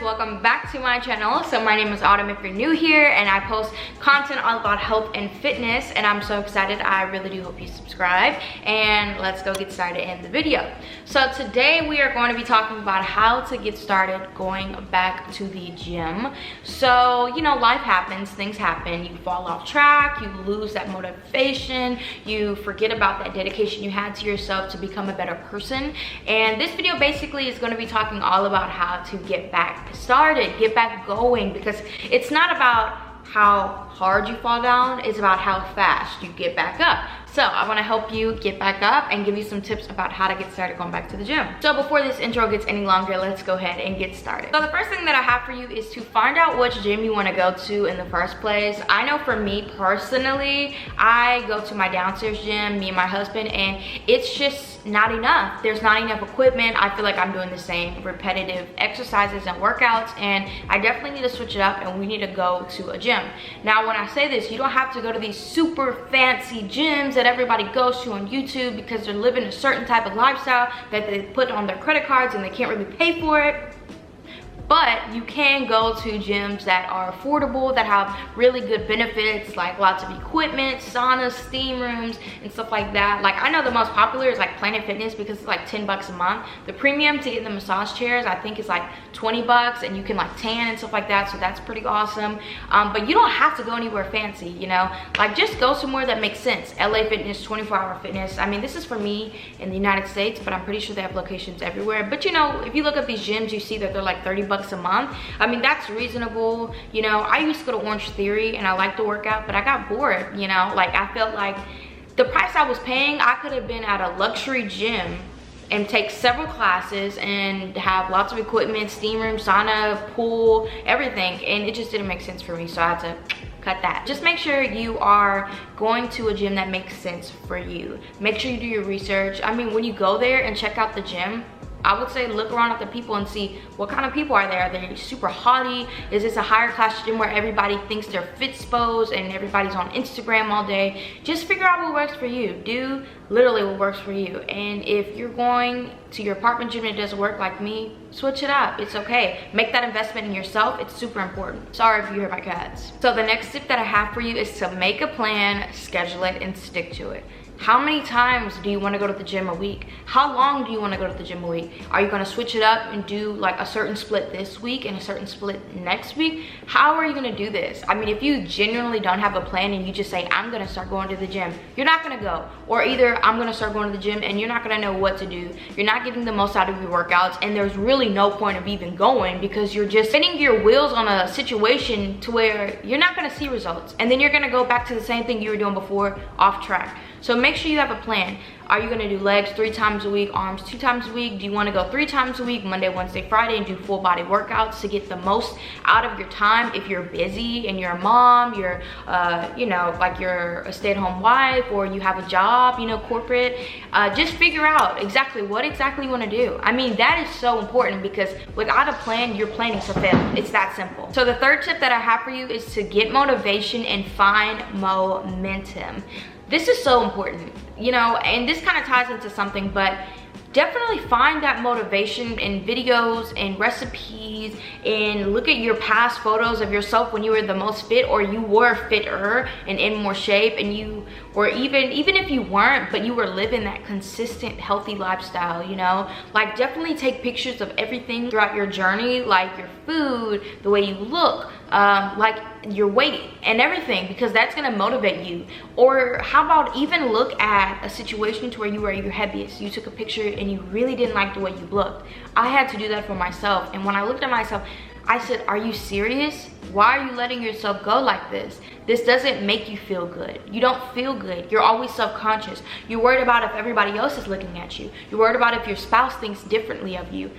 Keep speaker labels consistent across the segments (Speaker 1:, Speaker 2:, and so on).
Speaker 1: Welcome back to my channel. So my name is Autumn if you're new here, and I post content all about health and fitness, and I'm so excited. I really do hope you subscribe, and let's go get started in the video. So today we are going to be talking about how to get started going back to the gym. So, you know, life happens, things happen, you fall off track, you lose that motivation, you forget about that dedication you had to yourself to become a better person. And this video basically is going to be talking all about how to get back started, get back going, because it's not about how hard you fall down, it's about how fast you get back up. So I want to help you get back up and give you some tips about how to get started going back to the gym. So before this intro gets any longer, let's go ahead and get started. So the first thing that I have for you is to find out which gym you want to go to in the first place. I know for me personally, I go to my downstairs gym, me and my husband, and it's just not enough. There's not enough equipment. I feel like I'm doing the same repetitive exercises and workouts, and I definitely need to switch it up, and we need to go to a gym. Now, when I say this, you don't have to go to these super fancy gyms that everybody goes to on YouTube because they're living a certain type of lifestyle that they put on their credit cards and they can't really pay for it. But you can go to gyms that are affordable, that have really good benefits, like lots of equipment, saunas, steam rooms, and stuff like that. Like, I know the most popular is like Planet Fitness because it's like 10 bucks a month. The premium to get the massage chairs, I think, is like 20 bucks, and you can like tan and stuff like that, so that's pretty awesome. But you don't have to go anywhere fancy, you know? Like, just go somewhere that makes sense. LA Fitness, 24-hour fitness. I mean, this is for me in the United States, but I'm pretty sure they have locations everywhere. But you know, if you look up these gyms, you see that they're like 30 bucks a month. I mean, that's reasonable. You know, I used to go to Orange Theory and I liked to work out, but I got bored, you know? Like, I felt like the price I was paying, I could have been at a luxury gym and take several classes and have lots of equipment, steam room, sauna, pool, everything, and it just didn't make sense for me, so I had to cut that. Just make sure you are going to a gym that makes sense for you. Make sure you do your research. I mean, when you go there and check out the gym, I would say look around at the people and see what kind of people are there. Are they super haughty? Is this a higher class gym where everybody thinks they're Fitspos and everybody's on Instagram all day? Just figure out what works for you. Do literally what works for you. And if you're going to your apartment gym and it doesn't work like me, switch it up. It's okay. Make that investment in yourself. It's super important. Sorry if you hear my cats. So the next tip that I have for you is to make a plan, schedule it, and stick to it. How many times do you want to go to the gym a week? How long do you want to go to the gym a week? Are you going to switch it up and do like a certain split this week and a certain split next week? How are you going to do this? I mean, if you genuinely don't have a plan and you just say, I'm going to start going to the gym, you're not going to go. Or either I'm going to start going to the gym and you're not going to know what to do. You're not getting the most out of your workouts, and there's really no point of even going because you're just spinning your wheels on a situation to where you're not going to see results. And then you're going to go back to the same thing you were doing before, off track. So make sure you have a plan. Are you gonna do legs 3 times a week, arms 2 times a week? Do you wanna go 3 times a week, Monday, Wednesday, Friday, and do full body workouts to get the most out of your time? If you're busy and you're a mom, you're, you know, like you're a stay-at-home wife, or you have a job, you know, corporate, just figure out exactly what you wanna do. I mean, that is so important because without a plan, you're planning to fail. It's that simple. So the third tip that I have for you is to get motivation and find momentum. This is so important, you know, and this kind of ties into something, but definitely find that motivation in videos and recipes, and look at your past photos of yourself when you were the most fit, or you were fitter and in more shape, and you were even if you weren't, but you were living that consistent healthy lifestyle, you know? Like, definitely take pictures of everything throughout your journey, like your food, the way you look, like your weight and everything, because that's gonna motivate you. Or how about even look at a situation to where you were at your heaviest, you took a picture and you really didn't like the way you looked. I had to do that for myself, and when I looked at myself, I said, are you serious? Why are you letting yourself go like this? This doesn't make you feel good. You don't feel good. You're always self-conscious. You're worried about if everybody else is looking at you. You're worried about if your spouse thinks differently of you.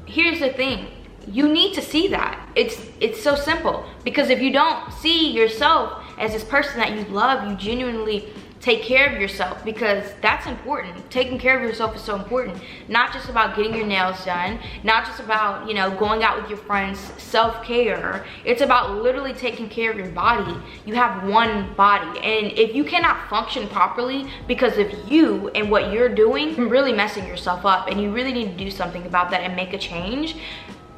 Speaker 1: Here's the thing. You need to see that. It's so simple, because if you don't see yourself as this person that you love, you genuinely take care of yourself, because that's important. Taking care of yourself is so important. Not just about getting your nails done, not just about, you know, going out with your friends, self-care. It's about literally taking care of your body. You have one body, and if you cannot function properly because of you and what you're doing, you're really messing yourself up, and you really need to do something about that and make a change.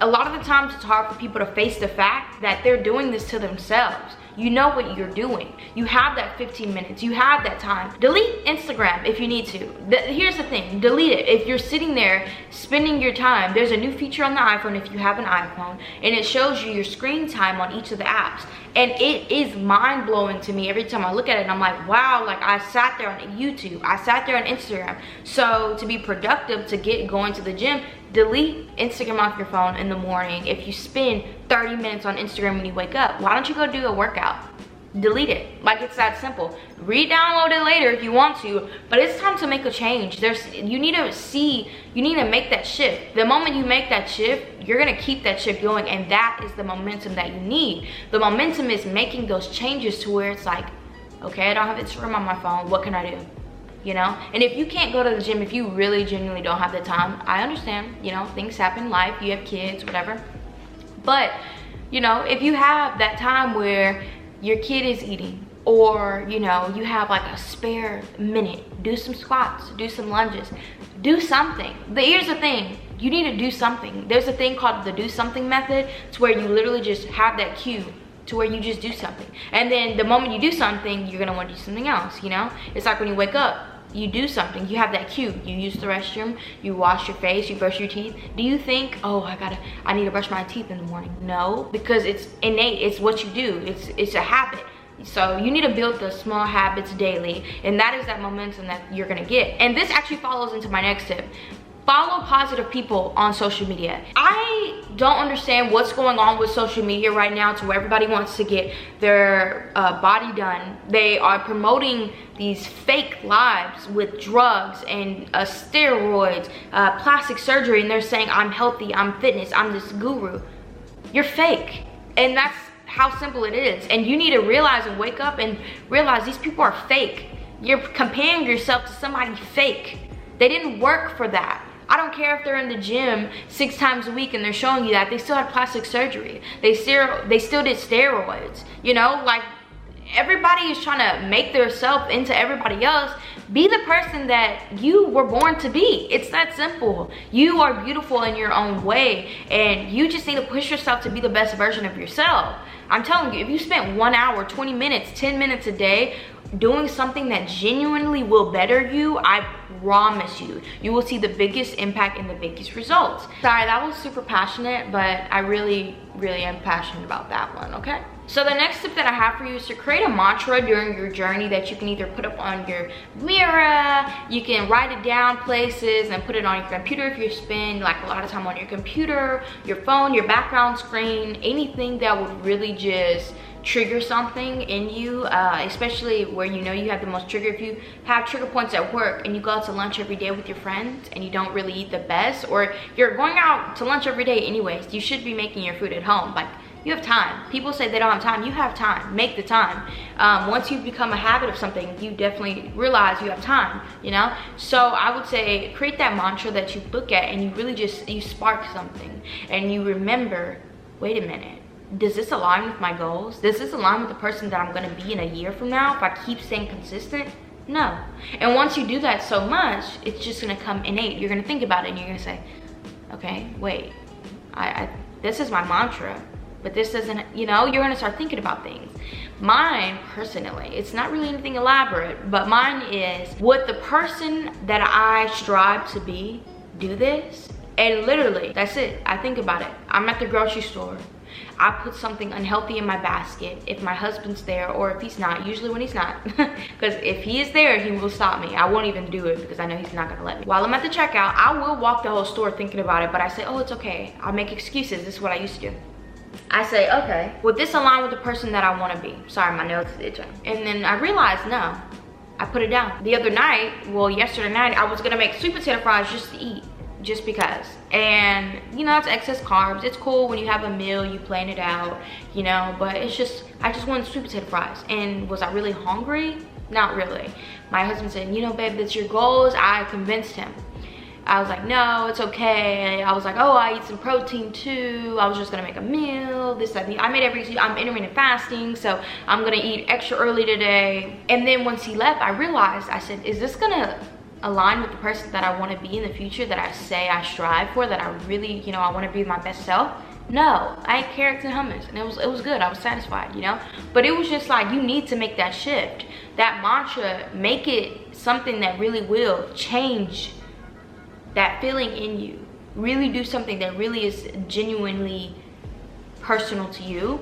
Speaker 1: A lot of the times it's hard for people to face the fact that they're doing this to themselves. You know what you're doing. You have that 15 minutes. You have that time. Delete Instagram if you need to. Here's the thing, delete it. If you're sitting there spending your time, there's a new feature on the iPhone if you have an iPhone, and it shows you your screen time on each of the apps. And it is mind-blowing to me every time I look at it, and I'm like, wow, like I sat there on YouTube, I sat there on Instagram. So to be productive, to get going to the gym, delete Instagram off your phone in the morning. If you spend 30 minutes on Instagram when you wake up, why don't you go do a workout? Delete it. Like, it's that simple. Re-download it later if you want to, but it's time to make a change. You need to make that shift. The moment you make that shift, you're gonna keep that shift going, and that is the momentum that you need. The momentum is making those changes to where it's like, okay, I don't have Instagram on my phone, what can I do? You know? And if you can't go to the gym, if you really genuinely don't have the time, I understand, you know, things happen in life, you have kids, whatever. But, you know, if you have that time where your kid is eating, or, you know, you have like a spare minute, do some squats, do some lunges, do something. Here's the thing, you need to do something. There's a thing called the do something method. It's where you literally just have that cue to where you just do something, and then the moment you do something, you're gonna want to do something else. You know, it's like when you wake up, you do something, you have that cue, you use the restroom, you wash your face, you brush your teeth. Do you think, oh, I need to brush my teeth in the morning? No, because it's innate, it's what you do, it's a habit. So you need to build the small habits daily, and that is that momentum that you're gonna get. And this actually follows into my next tip. Follow positive people on social media. I don't understand what's going on with social media right now to where everybody wants to get their body done. They are promoting these fake lives with drugs and steroids, plastic surgery, and they're saying, I'm healthy, I'm fitness, I'm this guru. You're fake. And that's how simple it is. And you need to realize and wake up and realize these people are fake. You're comparing yourself to somebody fake. They didn't work for that. I don't care if they're in the gym 6 times a week and they're showing you that. They still had plastic surgery. They still did steroids. You know, like, everybody is trying to make themselves into everybody else. Be the person that you were born to be. It's that simple. You are beautiful in your own way, and you just need to push yourself to be the best version of yourself. I'm telling you, if you spent 1 hour, 20 minutes, 10 minutes a day doing something that genuinely will better you, I promise you, you will see the biggest impact and the biggest results. Sorry, that was super passionate, but I really am passionate about that one, okay? So the next tip that I have for you is to create a mantra during your journey that you can either put up on your mirror, you can write it down places and put it on your computer if you spend like a lot of time on your computer, your phone, your background screen, anything that would really just trigger something in you, especially where you know you have the most trigger. If you have trigger points at work and you go out to lunch every day with your friends and you don't really eat the best, or you're going out to lunch every day anyways, you should be making your food at home. Like, you have time. People say they don't have time. You have time. Make the time. Once you become a habit of something, you definitely realize you have time, you know? So I would say create that mantra that you look at and you really just, you spark something and you remember, wait a minute, does this align with my goals? Does this align with the person that I'm gonna be in a year from now if I keep staying consistent? No. And once you do that so much, it's just gonna come innate. You're gonna think about it and you're gonna say, okay, wait, this is my mantra, but this doesn't, you know, you're gonna start thinking about things. Mine, personally, it's not really anything elaborate, but mine is, would the person that I strive to be do this? And literally, that's it. I think about it. I'm at the grocery store. I put something unhealthy in my basket. If my husband's there, or if he's not, usually when he's not, because if he is there, he will stop me. I won't even do it because I know he's not gonna let me. While I'm at the checkout, I will walk the whole store thinking about it, but I say, oh, it's okay. I'll make excuses. This is what I used to do. I say, okay, would this align with the person that I want to be? Sorry, my nails is itching. And then I realized, no, I put it down. The other night, well, yesterday night, I was gonna make sweet potato fries just to eat, just because. And you know, it's excess carbs. It's cool when you have a meal, you plan it out, you know, but it's just, I just wanted sweet potato fries. And was I really hungry? Not really. My husband said, you know, babe, that's your goals. I convinced him. I was like, no, it's okay. I was like, oh, I eat some protein too. I was just gonna make a meal, this, that, and the. I'm intermittent fasting, so I'm gonna eat extra early today. And then once he left, I realized, I said, is this gonna align with the person that I wanna be in the future, that I say I strive for, that I really, you know, I wanna be my best self? No, I ate carrots and hummus, and it was good. I was satisfied, you know? But it was just like, you need to make that shift. That mantra, make it something that really will change that feeling in you. Really do something that really is genuinely personal to you.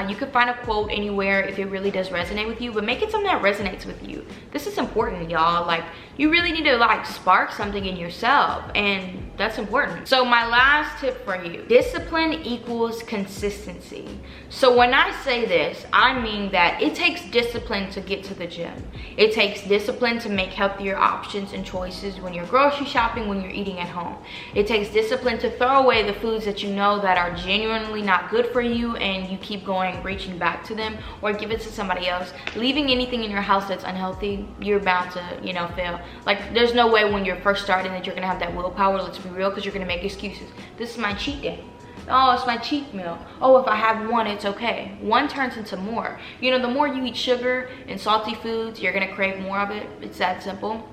Speaker 1: You could find a quote anywhere if it really does resonate with you, but make it something that resonates with you. This is important, y'all. Like, you really need to like spark something in yourself, and that's important. So my last tip for you, discipline equals consistency. So when I say this, I mean that it takes discipline to get to the gym. It takes discipline to make healthier options and choices when you're grocery shopping, when you're eating at home. It takes discipline to throw away the foods that you know that are genuinely not good for you, and you keep going reaching back to them, or give it to somebody else. Leaving anything in your house that's unhealthy, you're bound to, you know, fail. Like, there's no way when you're first starting that you're gonna have that willpower, let's be real, because you're gonna make excuses. This is my cheat day. Oh, it's my cheat meal. Oh, if I have one, it's okay. One turns into more. You know, the more you eat sugar and salty foods, you're gonna crave more of it. It's that simple.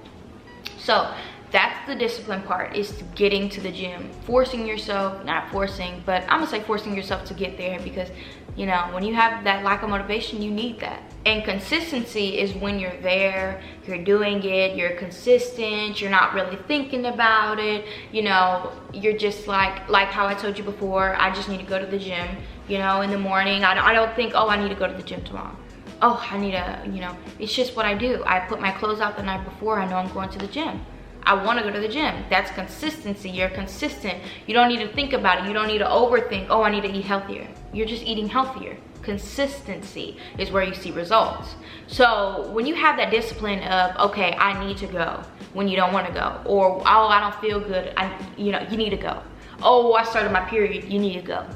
Speaker 1: So that's the discipline part, is getting to the gym. Forcing yourself, not forcing, but I'm gonna say forcing yourself to get there, because, you know, when you have that lack of motivation, you need that. And consistency is when you're there, you're doing it, you're consistent, you're not really thinking about it, you know, you're just like how I told you before, I just need to go to the gym, you know, in the morning. I don't think, oh, I need to go to the gym tomorrow. Oh, I need to, you know, it's just what I do. I put my clothes out the night before, I know I'm going to the gym. I want to go to the gym. That's consistency. You're consistent. You don't need to think about it. You don't need to overthink, oh, I need to eat healthier. You're just eating healthier. Consistency is where you see results. So when you have that discipline of, okay, I need to go when you don't want to go, or oh, I don't feel good, you know, you need to go. Oh, I started my period, you need to go.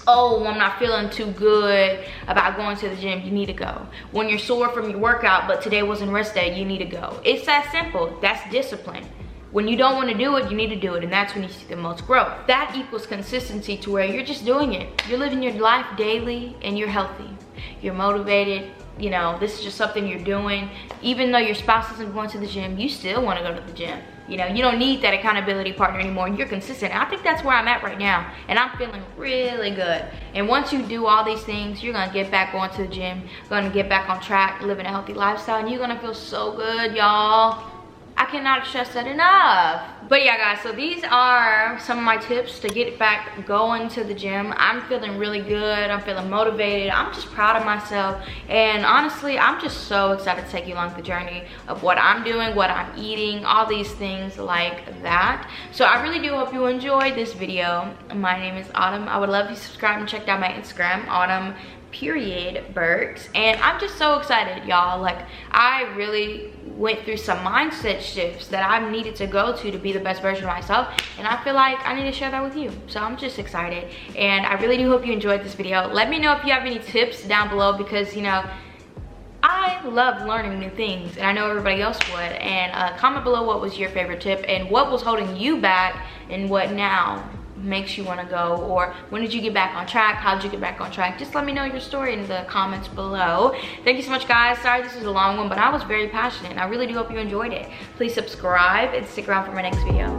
Speaker 1: Oh, I'm not feeling too good about going to the gym, you need to go. When you're sore from your workout, but today wasn't rest day, you need to go. It's that simple. That's discipline. When you don't want to do it, you need to do it, and that's when you see the most growth. That equals consistency, to where you're just doing it. You're living your life daily, and you're healthy. You're motivated. You know, this is just something you're doing. Even though your spouse isn't going to the gym, you still want to go to the gym. You know, you don't need that accountability partner anymore. You're consistent. And I think that's where I'm at right now. And I'm feeling really good. And once you do all these things, you're going to get back going to the gym. Going to get back on track, living a healthy lifestyle. And you're going to feel so good, y'all. I cannot stress that enough. But yeah, guys, so these are some of my tips to get back going to the gym. I'm feeling really good. I'm feeling motivated. I'm just proud of myself. And honestly, I'm just so excited to take you along the journey of what I'm doing, what I'm eating, all these things like that. So I really do hope you enjoyed this video. My name is Autumn. I would love if you subscribe and check out my Instagram, Autumn_Burks. And I'm just so excited, y'all. Like, I really went through some mindset shifts that I needed to go to be the best version of myself, and I feel like I need to share that with you. So I'm just excited, and I really do hope you enjoyed this video. Let me know if you have any tips down below, because, you know, I love learning new things, and I know everybody else would. And comment below what was your favorite tip, and what was holding you back, and what now makes you want to go, or when did you get back on track? How did you get back on track? Just let me know your story in the comments below. Thank you so much, guys. Sorry this was a long one, but I was very passionate, and I really do hope you enjoyed it. Please subscribe and stick around for my next video.